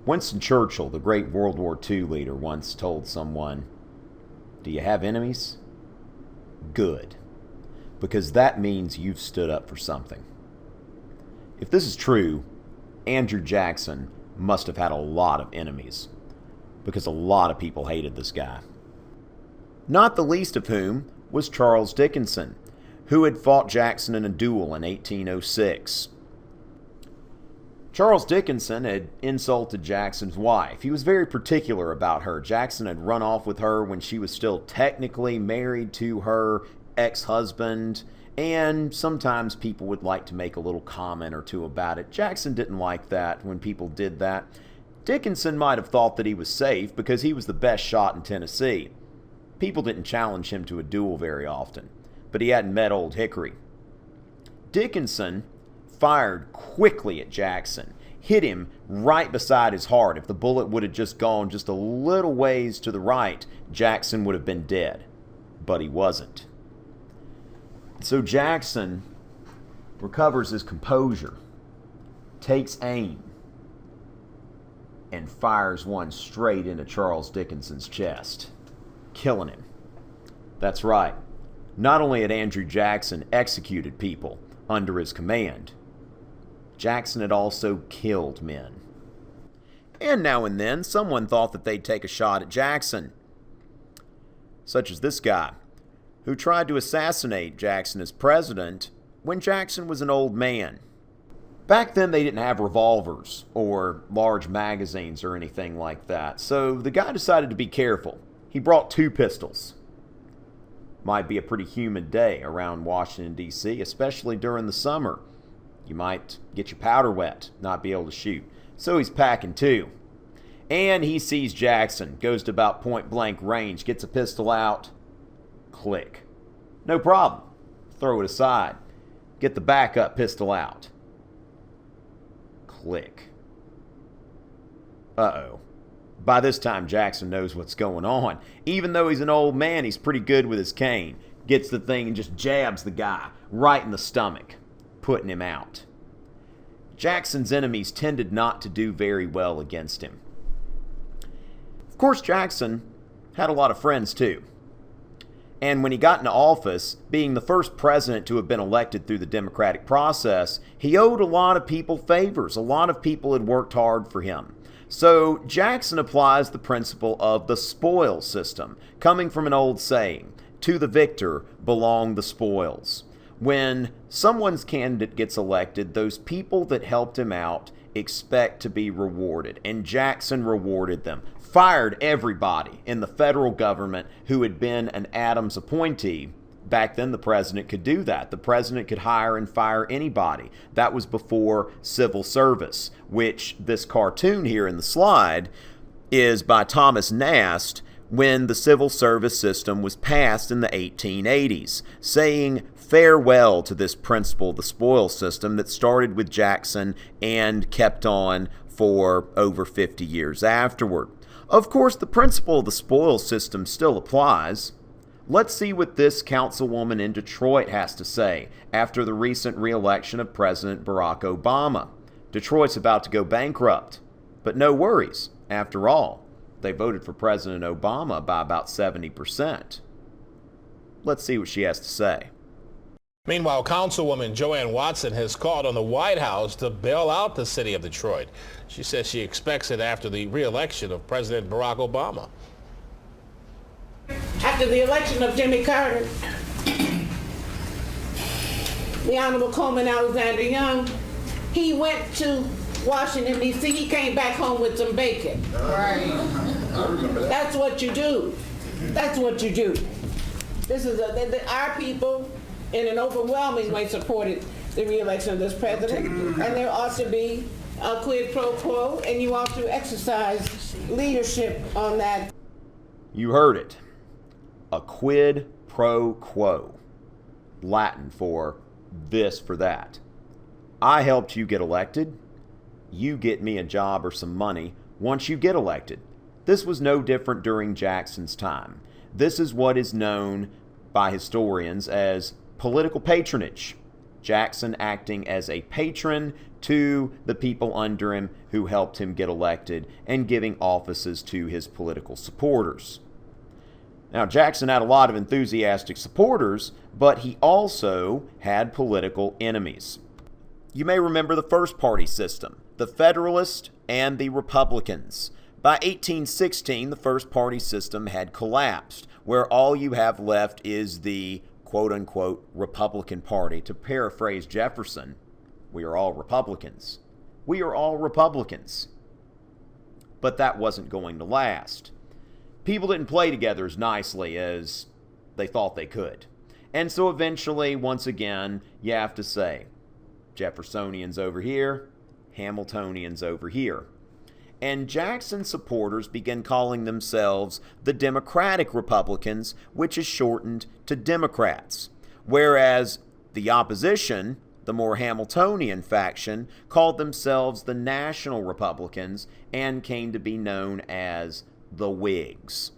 Winston Churchill, the great World War II leader, once told someone, "Do you have enemies? Good. Because that means you've stood up for something." If this is true, Andrew Jackson must have had a lot of enemies, because a lot of people hated this guy. Not the least of whom was Charles Dickinson, who had fought Jackson in a duel in 1806. Charles Dickinson had insulted Jackson's wife. He was very particular about her. Jackson had run off with her when she was still technically married to her ex-husband, and sometimes people would like to make a little comment or two about it. Jackson didn't like that when people did that. Dickinson might have thought that he was safe because he was the best shot in Tennessee. People didn't challenge him to a duel very often, but he hadn't met Old Hickory. Dickinson fired quickly at Jackson, hit him right beside his heart. If the bullet would have just gone just a little ways to the right, Jackson would have been dead, but he wasn't. So Jackson recovers his composure, takes aim, and fires one straight into Charles Dickinson's chest, killing him. That's right. Not only had Andrew Jackson executed people under his command, Jackson had also killed men. And now and then, someone thought that they'd take a shot at Jackson, such as this guy, who tried to assassinate Jackson as president when Jackson was an old man. Back then, they didn't have revolvers or large magazines or anything like that, so the guy decided to be careful. He brought 2 pistols. Might be a pretty humid day around Washington, D.C., especially during the summer. You might get your powder wet, not be able to shoot. So he's packing 2. And he sees Jackson, goes to about point-blank range, gets a pistol out. Click. No problem. Throw it aside. Get the backup pistol out. Click. Uh-oh. By this time, Jackson knows what's going on. Even though he's an old man, he's pretty good with his cane. Gets the thing and just jabs the guy right in the stomach, putting him out. Jackson's enemies tended not to do very well against him. Of course, Jackson had a lot of friends too. And when he got into office, being the first president to have been elected through the democratic process, he owed a lot of people favors. A lot of people had worked hard for him. So Jackson applies the principle of the spoils system, coming from an old saying, "To the victor belong the spoils." When someone's candidate gets elected, those people that helped him out expect to be rewarded, and Jackson rewarded them. Fired everybody in the federal government who had been an Adams appointee. Back then, the president could do that. The president could hire and fire anybody. That was before civil service, which this cartoon here in the slide is by Thomas Nast when the civil service system was passed in the 1880s, saying farewell to this principle, the spoils system, that started with Jackson and kept on for over 50 years afterward. Of course, the principle of the spoils system still applies. Let's see what this councilwoman in Detroit has to say after the recent re-election of President Barack Obama. Detroit's about to go bankrupt, but no worries. After all, they voted for President Obama by about 70%. Let's see what she has to say. Meanwhile, Councilwoman Joanne Watson has called on the White House to bail out the city of Detroit. She says she expects it after the re-election of President Barack Obama. After the election of Jimmy Carter, the Honorable Coleman Alexander Young, he went to Washington, D.C. He came back home with some bacon. Right. That's what you do. That's what you do. This is our people in an overwhelming way supported the re-election of this president, and there ought to be a quid pro quo, and you ought to exercise leadership on that. You heard it. A quid pro quo. Latin for this for that. I helped you get elected. You get me a job or some money once you get elected. This was no different during Jackson's time. This is what is known by historians as political patronage. Jackson acting as a patron to the people under him who helped him get elected and giving offices to his political supporters. Now, Jackson had a lot of enthusiastic supporters, but he also had political enemies. You may remember the first party system, the Federalists and the Republicans. By 1816, the first party system had collapsed, where all you have left is the quote-unquote Republican Party. To paraphrase Jefferson, we are all Republicans. We are all Republicans. But that wasn't going to last. People didn't play together as nicely as they thought they could. And so eventually, once again, you have to say, Jeffersonians over here, Hamiltonians over here. And Jackson supporters began calling themselves the Democratic Republicans, which is shortened to Democrats. Whereas the opposition, the more Hamiltonian faction, called themselves the National Republicans and came to be known as the Whigs,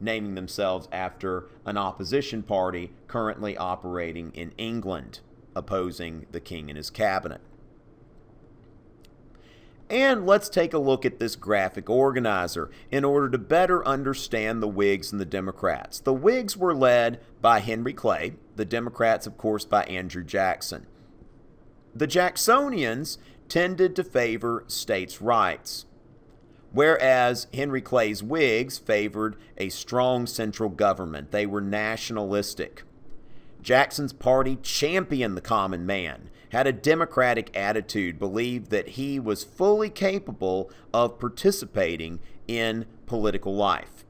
naming themselves after an opposition party currently operating in England, opposing the king and his cabinet. And let's take a look at this graphic organizer in order to better understand the Whigs and the Democrats. The Whigs were led by Henry Clay, the Democrats, of course, by Andrew Jackson. The Jacksonians tended to favor states' rights, whereas Henry Clay's Whigs favored a strong central government. They were nationalistic. Jackson's party championed the common man, had a democratic attitude, believed that he was fully capable of participating in political life.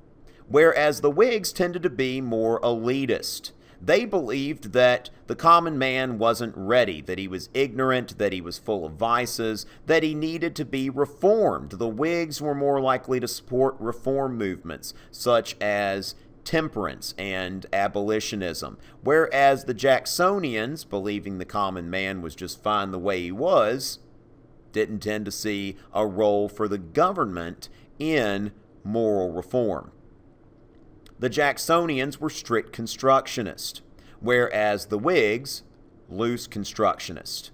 Whereas the Whigs tended to be more elitist. They believed that the common man wasn't ready, that he was ignorant, that he was full of vices, that he needed to be reformed. The Whigs were more likely to support reform movements such as temperance and abolitionism, whereas the Jacksonians, believing the common man was just fine the way he was, didn't tend to see a role for the government in moral reform. The Jacksonians were strict constructionists, whereas the Whigs, loose constructionists.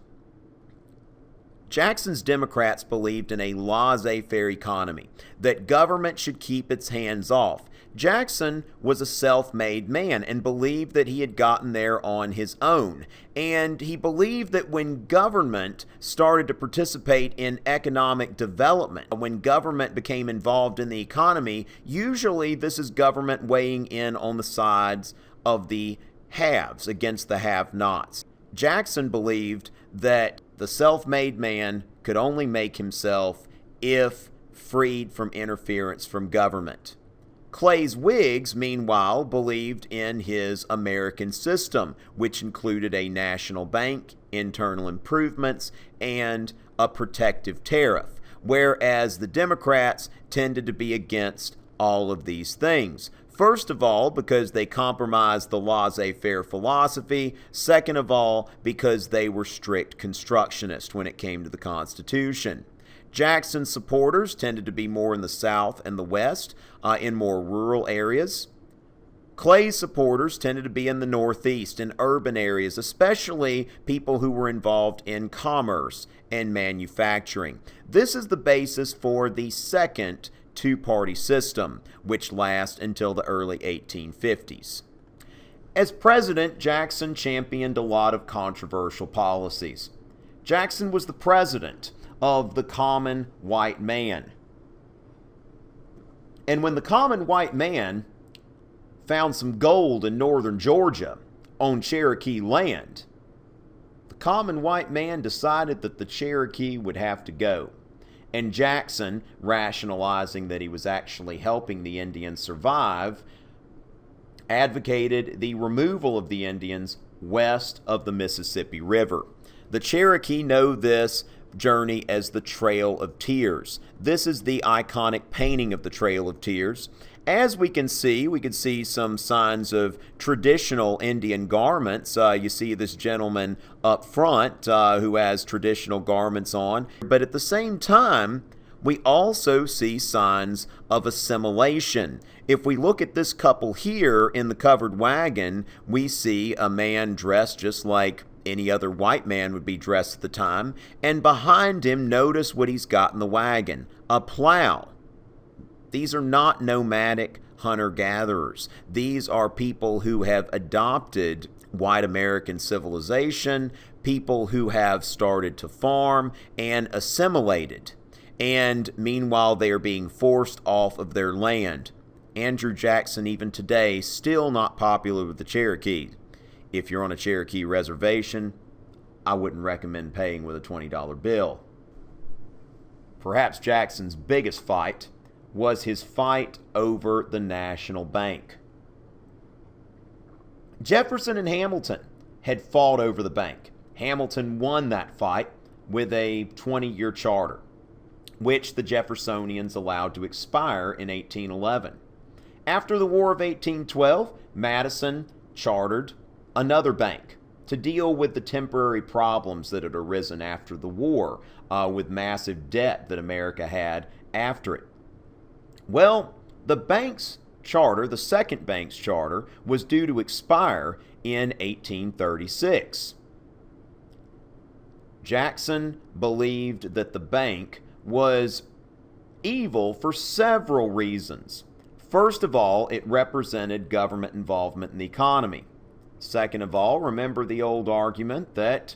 Jackson's Democrats believed in a laissez-faire economy, that government should keep its hands off. Jackson was a self-made man and believed that he had gotten there on his own. And he believed that when government started to participate in economic development, when government became involved in the economy, usually this is government weighing in on the sides of the haves against the have-nots. Jackson believed that the self-made man could only make himself if freed from interference from government. Clay's Whigs, meanwhile, believed in his American system, which included a national bank, internal improvements, and a protective tariff, whereas the Democrats tended to be against all of these things. First of all, because they compromised the laissez-faire philosophy. Second of all, because they were strict constructionists when it came to the Constitution. Jackson's supporters tended to be more in the South and the West, in more rural areas. Clay's supporters tended to be in the Northeast, in urban areas, especially people who were involved in commerce and manufacturing. This is the basis for the second two-party system, which lasts until the early 1850s. As president, Jackson championed a lot of controversial policies. Jackson was the president of the common white man. And when the common white man found some gold in northern Georgia on Cherokee land, the common white man decided that the Cherokee would have to go. And Jackson, rationalizing that he was actually helping the Indians survive, advocated the removal of the Indians west of the Mississippi River. The Cherokee know this journey as the Trail of Tears. This is the iconic painting of the Trail of Tears. As we can see some signs of traditional Indian garments. You see this gentleman up front who has traditional garments on. But at the same time, we also see signs of assimilation. If we look at this couple here in the covered wagon, we see a man dressed just like any other white man would be dressed at the time. And behind him, notice what he's got in the wagon: a plow. These are not nomadic hunter-gatherers. These are people who have adopted white American civilization, people who have started to farm and assimilated. And meanwhile, they are being forced off of their land. Andrew Jackson, even today, still not popular with the Cherokee. If you're on a Cherokee reservation, I wouldn't recommend paying with a $20 bill. Perhaps Jackson's biggest fight was his fight over the national bank. Jefferson and Hamilton had fought over the bank. Hamilton won that fight with a 20-year charter, which the Jeffersonians allowed to expire in 1811. After the War of 1812, Madison chartered another bank to deal with the temporary problems that had arisen after the war, with massive debt that America had after it. Well, the bank's charter, the second bank's charter, was due to expire in 1836. Jackson believed that the bank was evil for several reasons. First of all, it represented government involvement in the economy. Second of all, remember the old argument that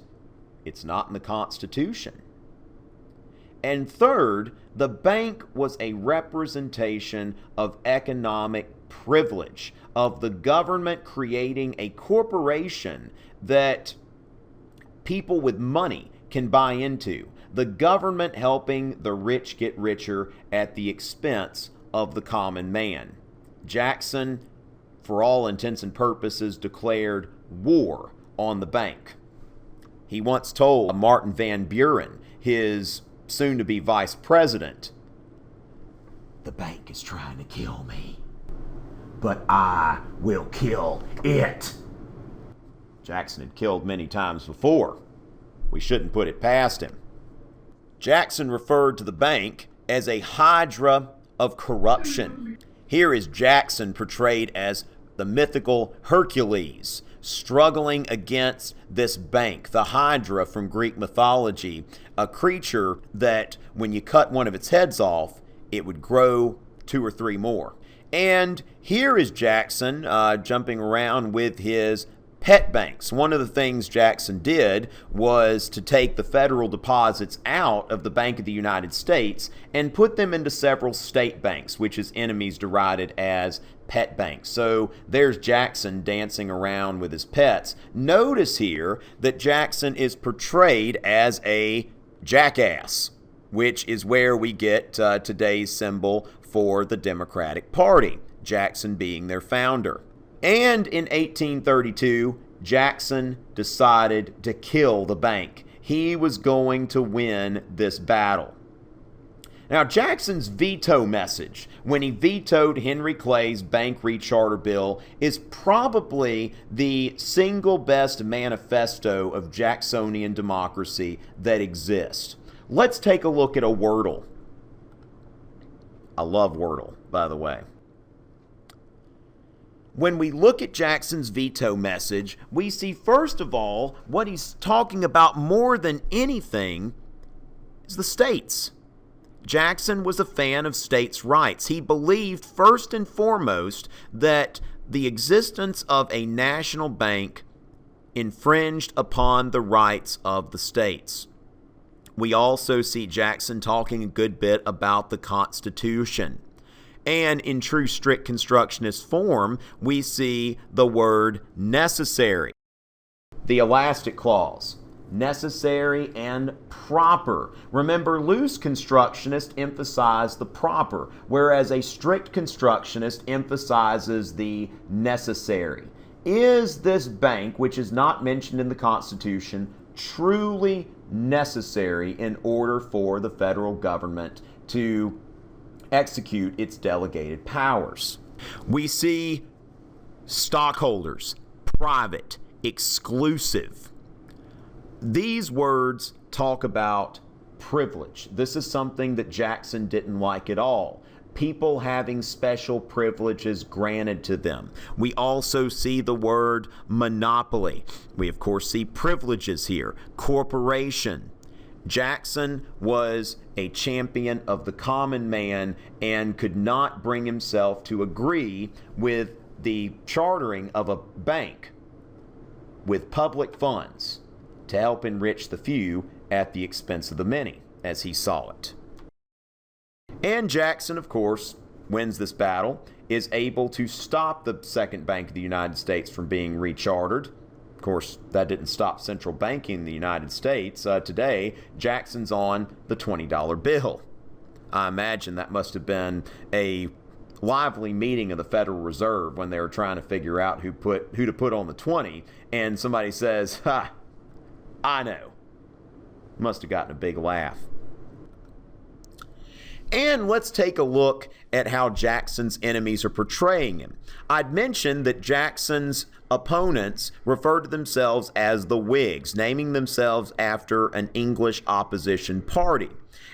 it's not in the Constitution. And third, the bank was a representation of economic privilege, of the government creating a corporation that people with money can buy into, the government helping the rich get richer at the expense of the common man. Jackson, for all intents and purposes, declared war on the bank. He once told Martin Van Buren, his soon-to-be vice president, "The bank is trying to kill me, but I will kill it." Jackson had killed many times before. We shouldn't put it past him. Jackson referred to the bank as a hydra of corruption. Here is Jackson portrayed as the mythical Hercules struggling against this bank, the Hydra from Greek mythology, a creature that when you cut one of its heads off, it would grow 2 or 3 more. And here is Jackson jumping around with his pet banks. One of the things Jackson did was to take the federal deposits out of the Bank of the United States and put them into several state banks, which his enemies derided as pet banks. So there's Jackson dancing around with his pets. Notice here that Jackson is portrayed as a jackass, which is where we get today's symbol for the Democratic Party, Jackson being their founder. And in 1832, Jackson decided to kill the bank. He was going to win this battle. Now, Jackson's veto message, when he vetoed Henry Clay's bank recharter bill, is probably the single best manifesto of Jacksonian democracy that exists. Let's take a look at a Wordle. I love Wordle, by the way. When we look at Jackson's veto message, we see, first of all, what he's talking about more than anything is the states. Jackson was a fan of states' rights. He believed, first and foremost, that the existence of a national bank infringed upon the rights of the states. We also see Jackson talking a good bit about the Constitution. And in true strict constructionist form, we see the word necessary. The elastic clause, necessary and proper. Remember, loose constructionists emphasize the proper, whereas a strict constructionist emphasizes the necessary. Is this bank, which is not mentioned in the Constitution, truly necessary in order for the federal government to execute its delegated powers? We see stockholders, private, exclusive. These words talk about privilege. This is something that Jackson didn't like at all. people having special privileges granted to them. We also see the word monopoly. We, of course, see privileges here. Corporation. Jackson was a champion of the common man and could not bring himself to agree with the chartering of a bank with public funds to help enrich the few at the expense of the many, as he saw it. And Jackson, of course, wins this battle, is able to stop the Second Bank of the United States from being rechartered. Of course, that didn't stop central banking in the United States. Today, Jackson's on the $20 bill. I imagine that must have been a lively meeting of the Federal Reserve when they were trying to figure out who to put on the 20, and somebody says, "Ha, I know." Must have gotten a big laugh. And let's take a look at how Jackson's enemies are portraying him. I'd mentioned that Jackson's opponents referred to themselves as the Whigs, naming themselves after an English opposition party.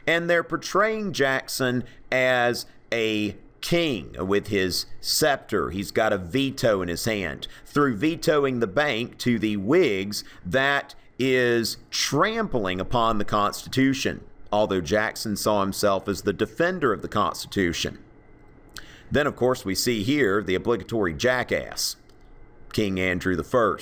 And they're portraying Jackson as a king with his scepter. He's got a veto in his hand. Through vetoing the bank to the Whigs, that is trampling upon the Constitution, although Jackson saw himself as the defender of the Constitution. Then, of course, we see here the obligatory jackass, King Andrew I,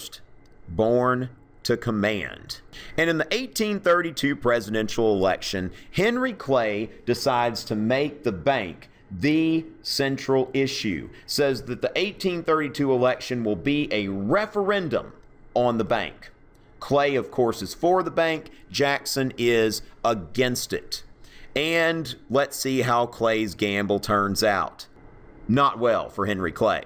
born to command. And in the 1832 presidential election, Henry Clay decides to make the bank the central issue, says that the 1832 election will be a referendum on the bank. Clay, of course, is for the bank. Jackson is against it. And let's see how Clay's gamble turns out. Not well for Henry Clay.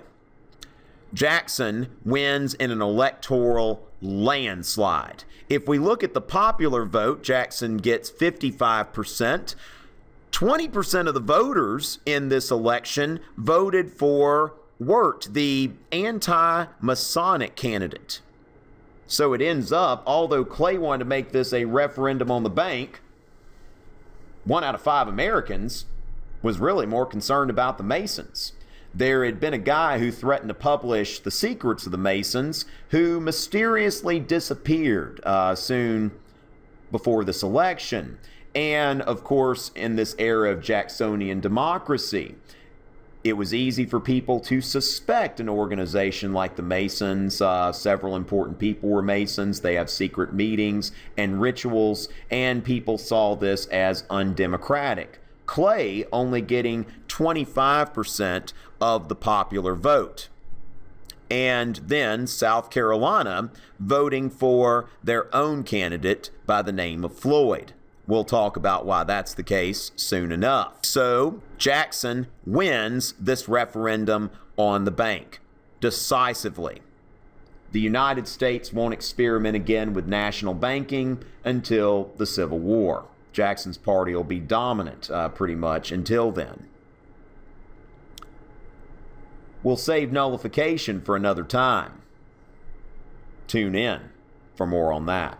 Jackson wins in an electoral landslide. If we look at the popular vote, Jackson gets 55%. 20% of the voters in this election voted for Wirt, the anti-Masonic candidate. So it ends up, although Clay wanted to make this a referendum on the bank, 1 out of 5 Americans was really more concerned about the Masons. There had been a guy who threatened to publish the secrets of the Masons who mysteriously disappeared soon before this election. And, of course, in this era of Jacksonian democracy, it was easy for people to suspect an organization like the Masons. Several important people were Masons. They have secret meetings and rituals, and people saw this as undemocratic. Clay only getting 25% of the popular vote. And then South Carolina voting for their own candidate by the name of Floyd. We'll talk about why that's the case soon enough. So Jackson wins this referendum on the bank decisively. The United States won't experiment again with national banking until the Civil War. Jackson's party will be dominant pretty much until then. We'll save nullification for another time. Tune in for more on that.